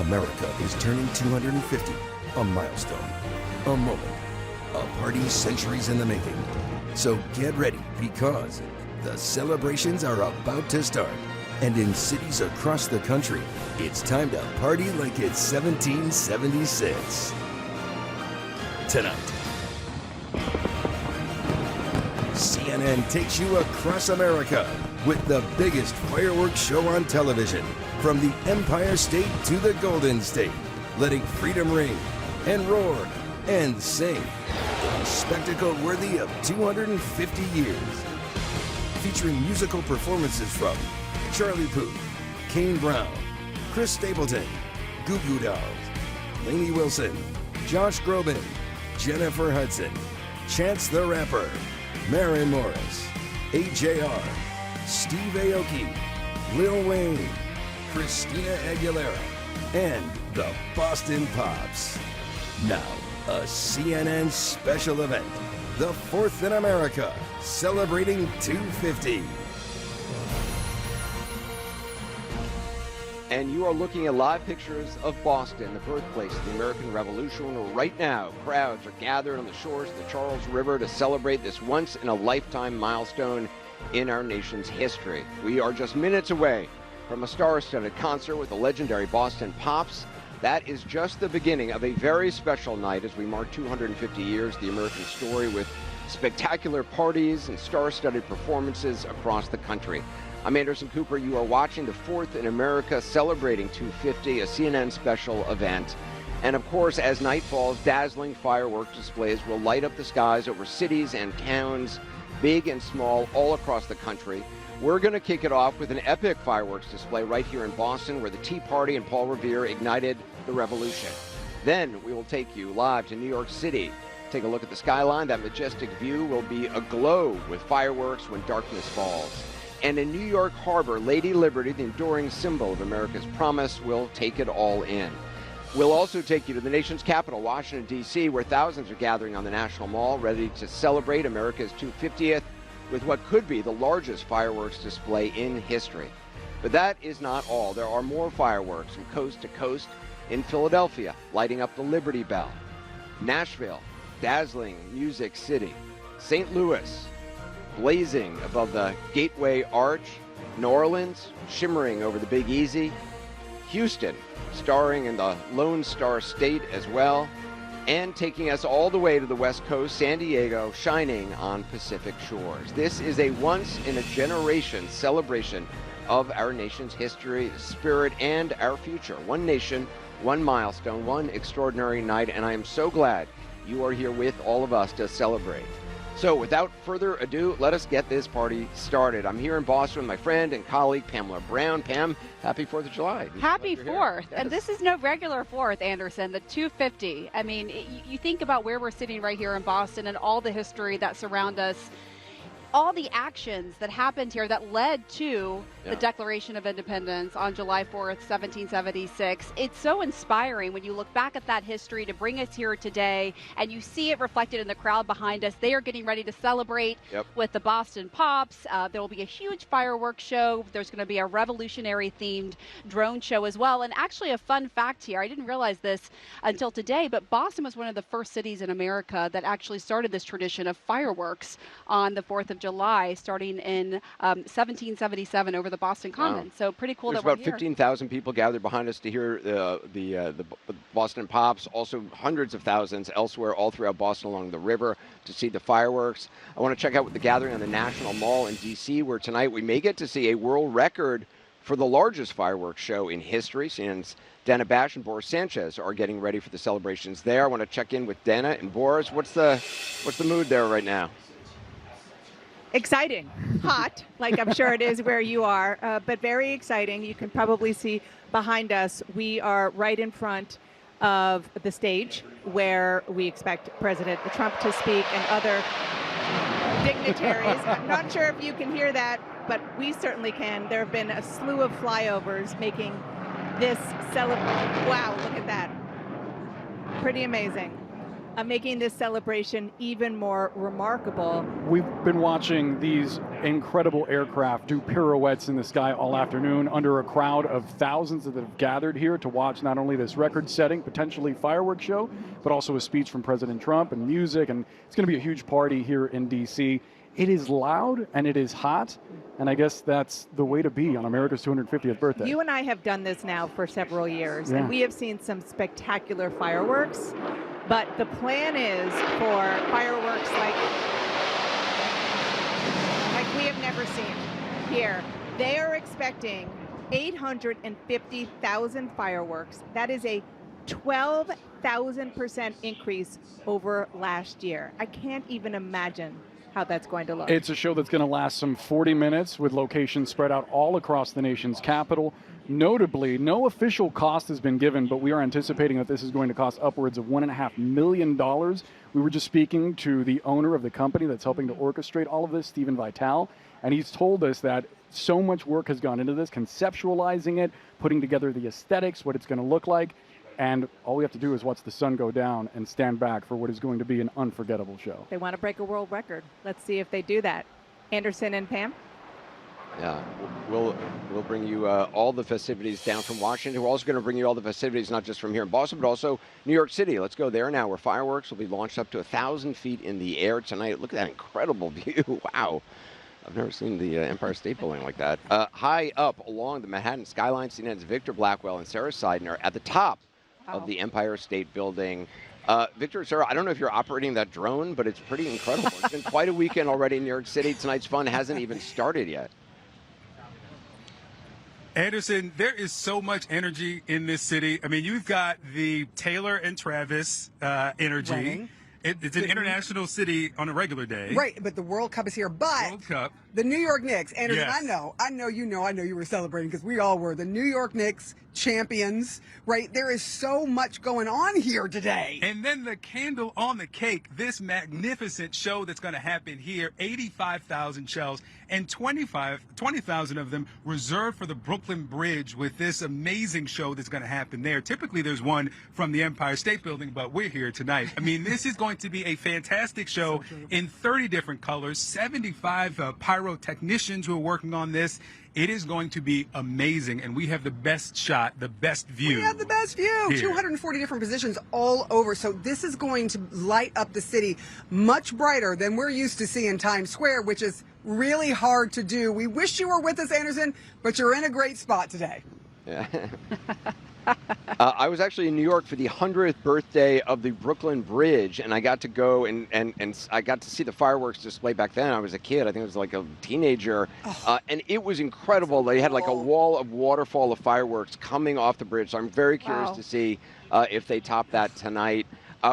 America is turning 250, a milestone, a moment, a party centuries in the making. So get ready because the celebrations are about to start. And in cities across the country, it's time to party like it's 1776. Tonight, CNN takes you across America with the biggest fireworks show on television, from the Empire State to the Golden State, letting freedom ring and roar and sing in a spectacle worthy of 250 years. Featuring musical performances from Charlie Puth, Kane Brown, Chris Stapleton, Goo Goo Dolls, Lainey Wilson, Josh Groban, Jennifer Hudson, Chance the Rapper, Maren Morris, AJR, Steve Aoki, Lil Wayne, Christina Aguilera, and the Boston Pops. Now, a CNN special event, the 4th in America, celebrating 250. And you are looking at live pictures of Boston, the birthplace of the American Revolution. Right now, crowds are gathered on the shores of the Charles River to celebrate this once-in-a-lifetime milestone in our nation's history. We are just minutes away from a star-studded concert with the legendary Boston Pops. That is just the beginning of a very special night as we mark 250 years of the American story, with spectacular parties and star-studded performances across the country. I'm Anderson Cooper. You are watching the 4th in America celebrating 250, a CNN special event. And of course, as night falls, dazzling fireworks displays will light up the skies over cities and towns, big and small, all across the country. We're going to kick it off with an epic fireworks display right here in Boston, where the Tea Party and Paul Revere ignited the revolution. Then we will take you live to New York City. Take a look at the skyline. That majestic view will be aglow with fireworks when darkness falls. And in New York Harbor, Lady Liberty, the enduring symbol of America's promise, will take it all in. We'll also take you to the nation's capital, Washington, D.C., where thousands are gathering on the National Mall, ready to celebrate America's 250th with what could be the largest fireworks display in history. But that is not all. There are more fireworks from coast to coast. In Philadelphia, lighting up the Liberty Bell. Nashville, dazzling Music City. St. Louis, blazing above the Gateway Arch. New Orleans, shimmering over the Big Easy. Houston, starring in the Lone Star State as well. And taking us all the way to the West Coast, San Diego, shining on Pacific shores. This is a once-in-a-generation celebration of our nation's history, spirit, and our future. One nation, one milestone, one extraordinary night, and I am so glad you are here with all of us to celebrate. So without further ado, let us get this party started. I'm here in Boston with my friend and colleague, Pamela Brown. Pam, happy 4th of July. Happy 4th. Yes. And this is no regular 4th, Anderson, the 250. I mean, you think about where we're sitting right here in Boston and all the history that surround us, all the actions that happened here that led to the Declaration of Independence on July 4th, 1776. It's so inspiring when you look back at that history to bring us here today, and you see it reflected in the crowd behind us. They are getting ready to celebrate with the Boston Pops. There will be a huge fireworks show. There's going to be a revolutionary-themed drone show as well. And actually, a fun fact here, I didn't realize this until today, but Boston was one of the first cities in America that actually started this tradition of fireworks on the 4th of July, starting in 1777 over the Boston Common. Wow. So pretty cool. There's that we're about 15,000 people gathered behind us to hear the Boston Pops. Also hundreds of thousands elsewhere all throughout Boston along the river to see the fireworks. I want to check out the gathering on the National Mall in D.C., where tonight we may get to see a world record for the largest fireworks show in history. Since Dana Bash and Boris Sanchez are getting ready for the celebrations there. I want to check in with Dana and Boris. What's the mood there right now? Exciting, hot, like I'm sure it is where you are, but very exciting. You can probably see behind us, we are right in front of the stage where we expect President Trump to speak and other dignitaries. I'm not sure if you can hear that, but we certainly can. There have been a slew of flyovers making this celebration. Wow, look at that. Pretty amazing. making this celebration even more remarkable. We've been watching these incredible aircraft do pirouettes in the sky all afternoon under a crowd of thousands that have gathered here to watch not only this record-setting, potentially fireworks show, but also a speech from President Trump and music, and it's going to be a huge party here in D.C. It is loud and it is hot, and I guess that's the way to be on America's 250th birthday. You and I have done this now for several years, Yeah. and we have seen some spectacular fireworks, but the plan is for fireworks like we have never seen here. They are expecting 850,000 fireworks. That is a 12,000% increase over last year. I can't even imagine how that's going to look. It's a show that's going to last some 40 minutes with locations spread out all across the nation's capital. Notably, no official cost has been given, but we are anticipating that this is going to cost upwards of $1.5 million. We were just speaking to the owner of the company that's helping to orchestrate all of this, Stephen Vitale, and he's told us that so much work has gone into this, conceptualizing it, putting together the aesthetics, what it's going to look like, and all we have to do is watch the sun go down and stand back for what is going to be an unforgettable show. They want to break a world record. Let's see if they do that. Anderson and Pam? Yeah, we'll bring you all the festivities down from Washington. We're also going to bring you all the festivities, not just from here in Boston, but also New York City. Let's go there now, where fireworks will be launched up to 1,000 feet in the air tonight. Look at that incredible view. Wow. I've never seen the Empire State Building like that. High up along the Manhattan skyline, CNN's Victor Blackwell and Sarah Seidner at the top of the Empire State Building. Victor, Sarah, I don't know if you're operating that drone, but it's pretty incredible. It's been quite a weekend already in New York City. Tonight's fun hasn't even started yet. Anderson, there is so much energy in this city. I mean, you've got the Taylor and Travis energy. Running. It's an international city on a regular day. Right, but the World Cup is here. But World Cup. the New York Knicks, Anderson, Yes. I know you were celebrating because we all were. The New York Knicks champions, right? There is so much going on here today. And then the candle on the cake, this magnificent show that's going to happen here, 85,000 shells, and 20,000 of them reserved for the Brooklyn Bridge with this amazing show that's going to happen there. Typically, there's one from the Empire State Building, but we're here tonight. I mean, this is going to be a fantastic show in 30 different colors, 75 pyrotechnicians who are working on this. It is going to be amazing, and we have the best shot, the best view. We have the best view. here. 240 different positions all over. So this is going to light up the city much brighter than we're used to seeing Times Square, which is really hard to do. We wish you were with us, Anderson, but you're in a great spot today. Yeah. I was actually in New York for the 100th birthday of the Brooklyn Bridge, and I got to go and I got to see the fireworks display back then. I was a kid. I think I was like a teenager. And it was incredible. They had like a wall of waterfall of fireworks coming off the bridge. So I'm very curious to see if they top that tonight.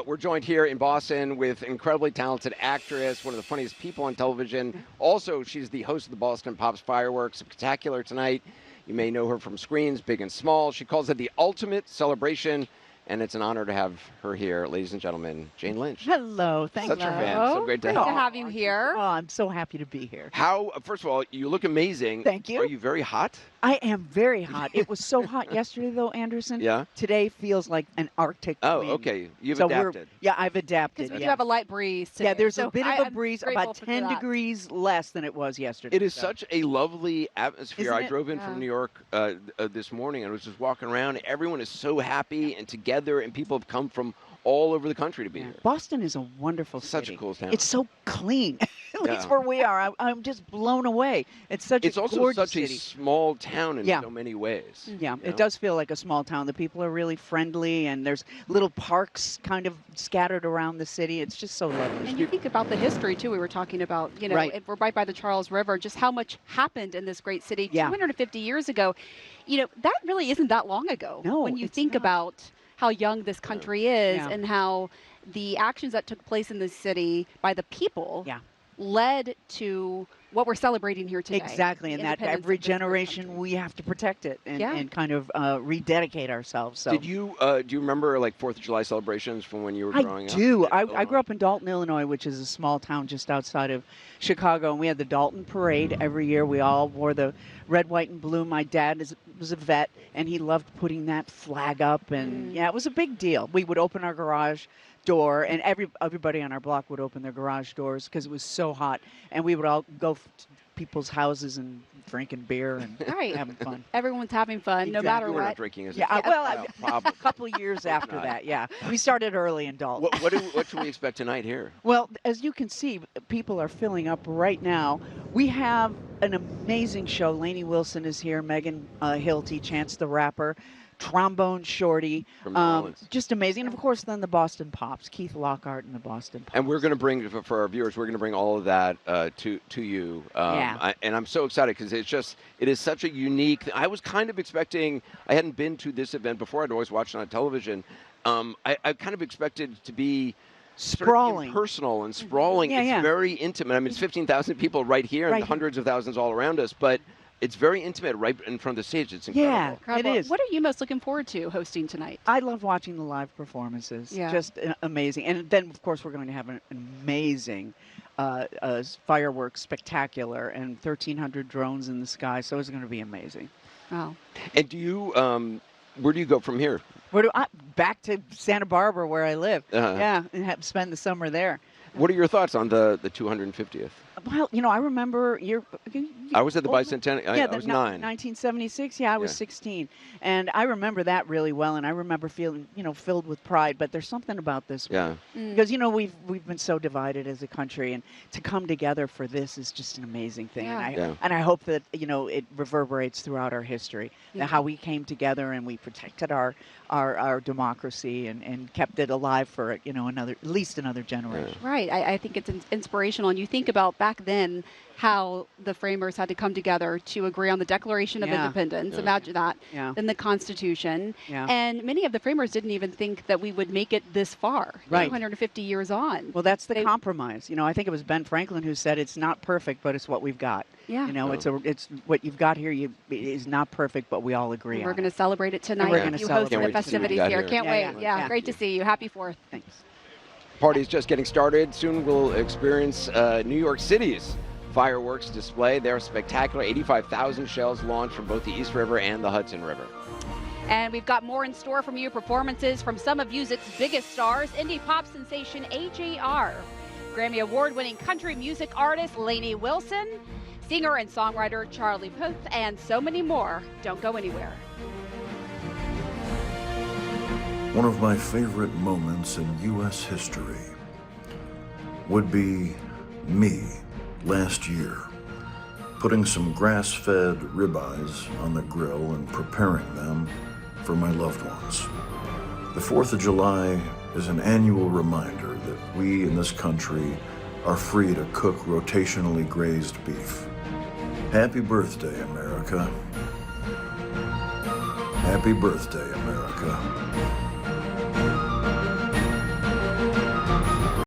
We're joined here in Boston with incredibly talented actress, one of the funniest people on television. Also, she's the host of the Boston Pops Fireworks Spectacular tonight. You may know her from screens, big and small. She calls it the ultimate celebration, and it's an honor to have her here. Ladies and gentlemen, Jane Lynch. Hello, thank Such you. a fan. So great to Great have to you. have you here. Oh, I'm so happy to be here. How, first of all, you look amazing. Thank you. Are you very hot? I am very hot. It was so hot yesterday, though, Anderson. Yeah? Today feels like an Arctic Oh, wind. okay. You've So adapted. Yeah, I've adapted. Because we do yeah. have a light breeze today. Yeah, there's so a bit of a I'm breeze, grateful about for 10 that. degrees less than it was yesterday. It is So- such a lovely atmosphere. Isn't I it? drove in Yeah. from New York this morning, and I was just walking around. Everyone is so happy and together, and people have come from all over the country to be here. Boston is a wonderful Such city. a cool town. It's so clean. At least Yeah. where we are. I'm just blown away. It's such It's a also gorgeous such city. a small town in Yeah. so many ways. Yeah, you know? it does feel like a small town. The people are really friendly, and there's little parks kind of scattered around the city. It's just so lovely. And you think about the history, too. We were talking about, you know, Right. we're right by the Charles River, just how much happened in this great city Yeah. 250 years ago. You know, that really isn't that long ago. No, when you it's think not. about how young this country is Yeah. and how the actions that took place in this city by the people Yeah. led to what we're celebrating here today. Exactly, and that Independence every of this great generation country. we have to protect it and, Yeah. and kind of rededicate ourselves. So do you remember like 4th of July celebrations from when you were growing I up? do. Yeah, I grew up in Dalton, Illinois, which is a small town just outside of Chicago, and we had the Dalton Parade every year. We all wore the red, white, and blue. My dad was a vet, and he loved putting that flag up. And yeah, it was a big deal. We would open our garage door, and everybody on our block would open their garage doors because it was so hot, and we would all go to people's houses and drinking beer and Right. having fun. Everyone's having fun, no Exactly. matter You were not what. drinking as a Yeah, kid. well, Well, probably. a couple years after not. that, yeah. We started early in Dalton. What should we expect tonight here? Well, as you can see, people are filling up right now. We have an amazing show. Lainey Wilson is here, Megan Hilty, Chance the Rapper, Trombone Shorty. From New Orleans. Just amazing. And of course, then the Boston Pops, Keith Lockhart and the Boston Pops. And we're going to bring, for our viewers, we're going to bring all of that to you. Yeah. And I'm so excited because it is such a unique. I was kind of expecting. I hadn't been to this event before. I'd always watched it on television. I kind of expected it to be sort of Sprawling. impersonal and sprawling. Yeah, It's yeah. very intimate. I mean, it's 15,000 people right here Right and here. hundreds of thousands all around us, but it's very intimate right in front of the stage. It's incredible. Yeah, Incredible. it is. What are you most looking forward to hosting tonight? I love watching the live performances. Yeah. Just amazing. And then, of course, we're going to have an amazing fireworks spectacular and 1,300 drones in the sky. So it's going to be amazing. Oh, And do you, where do you go from here? Back to Santa Barbara, where I live. Uh-huh. Yeah, and spend the summer there. What are your thoughts on the 250th? Well, I remember I was at the Oh, bicentennial. Yeah, I was 9. 1976. Yeah, I was Yeah. 16, and I remember that really well. And I remember feeling, filled with pride. But there's something about this Yeah. one because we've been so divided as a country, and to come together for this is just an amazing thing. Yeah. And I hope that it reverberates throughout our history. Yeah. How we came together and we protected our democracy and kept it alive for at least another generation. right. I think it's inspirational. And you think about back then how the framers had to come together to agree on the Declaration of Yeah. Independence. Yeah. Imagine that. Yeah. Then the Constitution. Yeah. And many of the framers didn't even think that we would make it this far, Right. 250 years on. Well, that's the They- compromise. I think it was Ben Franklin who said it's not perfect, but it's what we've got. Yeah. It's what you've got here. It is not perfect, but we all agree We're on going to celebrate it tonight. we're gonna You celebrate hosted it. the Can't wait to see what festivities you got here. here. Can't Yeah, wait. yeah, Yeah, yeah. great to see you. Happy 4th. Thanks. Party's just getting started. Soon we'll experience New York City's fireworks display. They're spectacular. 85,000 shells launched from both the East River and the Hudson River. And we've got more in store from you. Performances from some of music's biggest stars, indie pop sensation AJR, Grammy Award-winning country music artist Lainey Wilson, singer and songwriter Charlie Puth, and so many more. Don't go anywhere. One of my favorite moments in U.S. history would be me last year, putting some grass-fed ribeyes on the grill and preparing them for my loved ones. The 4th of July is an annual reminder that we in this country are free to cook rotationally grazed beef. Happy birthday, America. Happy birthday, America.